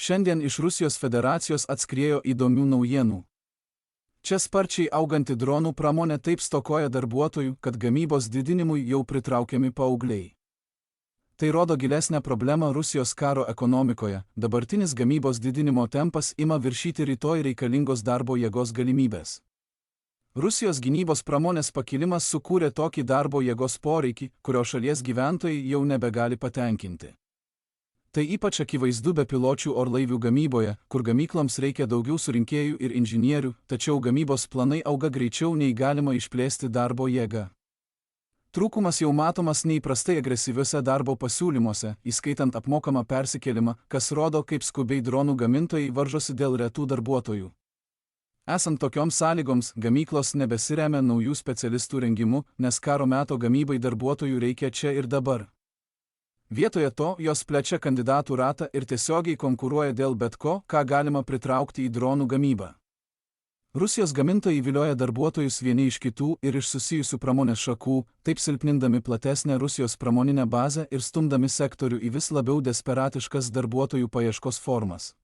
Šiandien iš Rusijos federacijos atskriejo įdomių naujienų. Čia sparčiai auganti dronų pramonė taip stokoja darbuotojų, kad gamybos didinimui jau pritraukiami paaugliai. Tai rodo gilesnę problemą Rusijos karo ekonomikoje. Dabartinis gamybos didinimo tempas ima viršyti rytoj reikalingos darbo jėgos galimybės. Rusijos gynybos pramonės pakilimas sukūrė tokį darbo jėgos poreikį, kurio šalies gyventojai jau nebegali patenkinti. Tai ypač akivaizdu bepiločių orlaivių gamyboje, kur gamykloms reikia daugiau surinkėjų ir inžinierių, tačiau gamybos planai auga greičiau nei galima išplėsti darbo jėgą. Trūkumas jau matomas neįprastai agresyviuose darbo pasiūlymuose, įskaitant apmokamą persikėlimą, kas rodo, kaip skubiai dronų gamintojai varžosi dėl retų darbuotojų. Esant tokioms sąlygoms, gamyklos nebesiremia naujų specialistų rengimu, nes karo meto gamybai darbuotojų reikia čia ir dabar. Vietoje to, jos plečia kandidatų ratą ir tiesiogiai konkuruoja dėl bet ko, ką galima pritraukti į dronų gamybą. Rusijos gamintojai vilioja darbuotojus vieni iš kitų ir iš susijusių pramonės šakų, taip silpnindami platesnę Rusijos pramoninę bazę ir stumdami sektorių į vis labiau desperatiškas darbuotojų paieškos formas.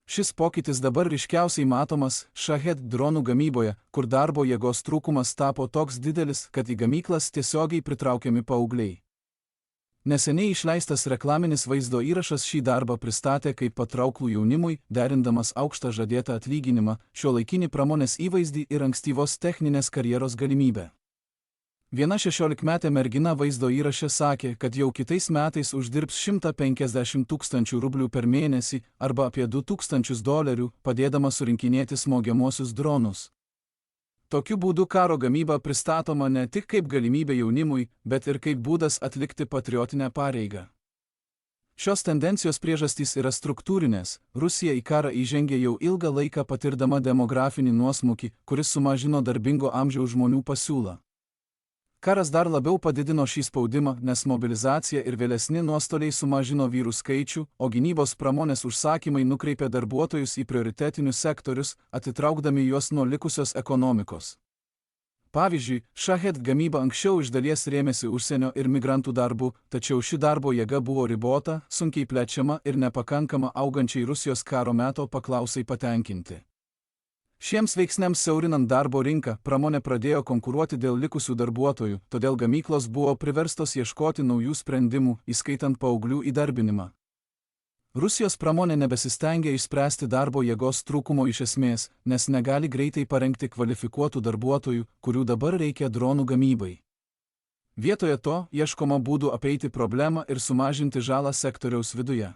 Šis pokytis dabar ryškiausiai matomas Shahed dronų gamyboje, kur darbo jėgos trūkumas tapo toks didelis, kad į gamyklas tiesiogiai pritraukiami paaugliai. Neseniai išleistas reklaminis vaizdo įrašas šį darbą pristatė kaip patrauklų jaunimui, derindamas aukštą žadėtą atlyginimą, šiuolaikinį pramonės įvaizdį ir ankstyvos techninės karjeros galimybę. Viena 16-metė mergina vaizdo įraše sakė, kad jau kitais metais uždirbs 150 000 rublių per mėnesį arba apie $2000, padėdama surinkinėti smogiamuosius dronus. Tokiu būdu karo gamyba pristatoma ne tik kaip galimybė jaunimui, bet ir kaip būdas atlikti patriotinę pareigą. Šios tendencijos priežastys yra struktūrinės. Rusija į karą įžengė jau ilgą laiką patirdama demografinį nuosmukį, kuris sumažino darbingo amžiaus žmonių pasiūlą. Karas dar labiau padidino šį spaudimą, nes mobilizacija ir vėlesni nuostoliai sumažino vyrų skaičių, o gynybos pramonės užsakymai nukreipė darbuotojus į prioritetinius sektorius, atitraukdami juos nuo likusios ekonomikos. Pavyzdžiui, Shahed gamyba anksčiau iš dalies rėmėsi užsienio ir migrantų darbu, tačiau ši darbo jėga buvo ribota, sunkiai plečiama ir nepakankama augančiai Rusijos karo meto paklausai patenkinti. Šiems veiksniams siaurinant darbo rinką, pramonė pradėjo konkuruoti dėl likusių darbuotojų, todėl gamyklos buvo priverstos ieškoti naujų sprendimų, įskaitant paauglių įdarbinimą. Rusijos pramonė nebesistengia išspręsti darbo jėgos trūkumo iš esmės, nes negali greitai parengti kvalifikuotų darbuotojų, kurių dabar reikia dronų gamybai. Vietoje to ieškoma būdų apeiti problemą ir sumažinti žalą sektoriaus viduje.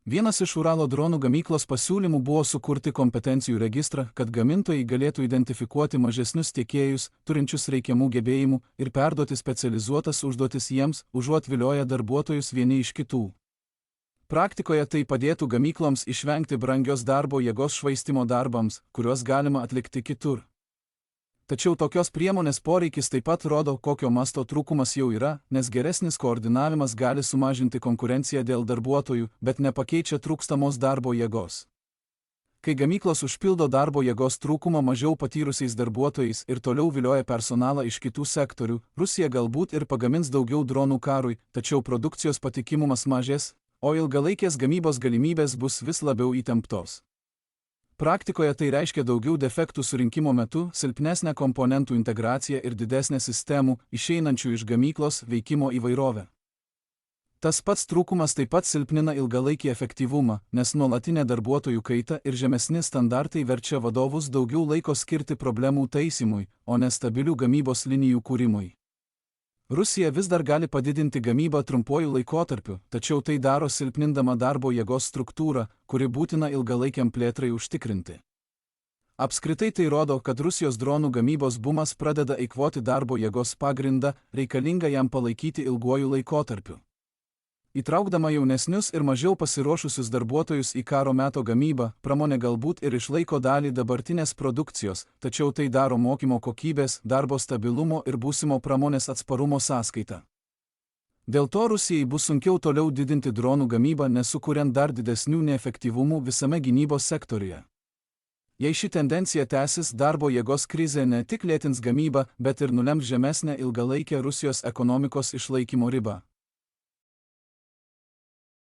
Vienas iš Uralo dronų gamyklos pasiūlymų buvo sukurti kompetencijų registrą, kad gamintojai galėtų identifikuoti mažesnius tiekėjus, turinčius reikiamų gebėjimų, ir perduoti specializuotas užduotis jiems, užuot vilioję darbuotojus vieni iš kitų. Praktikoje tai padėtų gamykloms išvengti brangios darbo jėgos švaistimo darbams, kuriuos galima atlikti kitur. Tačiau tokios priemonės poreikis taip pat rodo, kokio masto trūkumas jau yra, nes geresnis koordinavimas gali sumažinti konkurenciją dėl darbuotojų, bet nepakeičia trūkstamos darbo jėgos. Kai gamyklos užpildo darbo jėgos trūkumą mažiau patyrusiais darbuotojais ir toliau vilioja personalą iš kitų sektorių, Rusija galbūt ir pagamins daugiau dronų karui, tačiau produkcijos patikimumas mažės, o ilgalaikės gamybos galimybės bus vis labiau įtemptos. Praktikoje tai reiškia daugiau defektų surinkimo metu, silpnesnę komponentų integraciją ir didesnę sistemų, išeinančių iš gamyklos, veikimo įvairovę. Tas pats trūkumas taip pat silpnina ilgalaikį efektyvumą, nes nuolatinė darbuotojų kaita ir žemesni standartai verčia vadovus daugiau laiko skirti problemų taisymui, o ne stabilių gamybos linijų kūrimui. Rusija vis dar gali padidinti gamybą trumpuoju laikotarpiu, tačiau tai daro silpnindama darbo jėgos struktūrą, kuri būtina ilgalaikiam plėtrai užtikrinti. Apskritai tai rodo, kad Rusijos dronų gamybos bumas pradeda eikvoti darbo jėgos pagrindą, reikalingą jam palaikyti ilguoju laikotarpiu. Įtraukdama jaunesnius ir mažiau pasiruošusius darbuotojus į karo meto gamybą, pramonė galbūt ir išlaiko dalį dabartinės produkcijos, tačiau tai daro mokymo kokybės, darbo stabilumo ir būsimo pramonės atsparumo sąskaita. Dėl to Rusijai bus sunkiau toliau didinti dronų gamybą, nesukuriant dar didesnių neefektyvumų visame gynybos sektoriuje. Jei ši tendencija tęsis, darbo jėgos krizė ne tik lėtins gamybą, bet ir nulems žemesnę ilgalaikę Rusijos ekonomikos išlaikymo ribą.